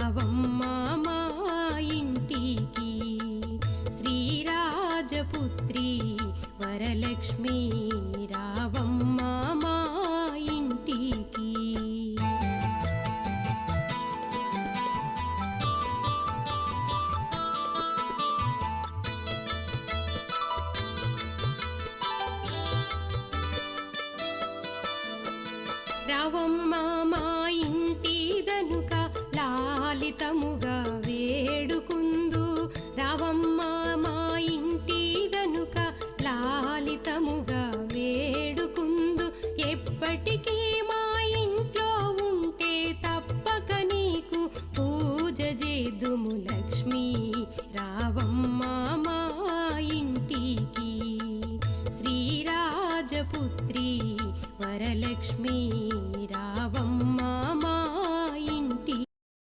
రావమ్మా మా ఇంటికి శ్రీరాజపుత్రి వరలక్ష్మి రావమ్మా మా ఇంటికి రావమ్మా మా ఇంటి దనుక లాలితముగా వేడుకుందు రావమ్మా మా ఇంటి దనుక లాలితముగా వేడుకుందు ఎప్పటికీ మా ఇంట్లో ఉంటే తప్పక నీకు పూజ చేదుము లక్ష్మి రావమ్మ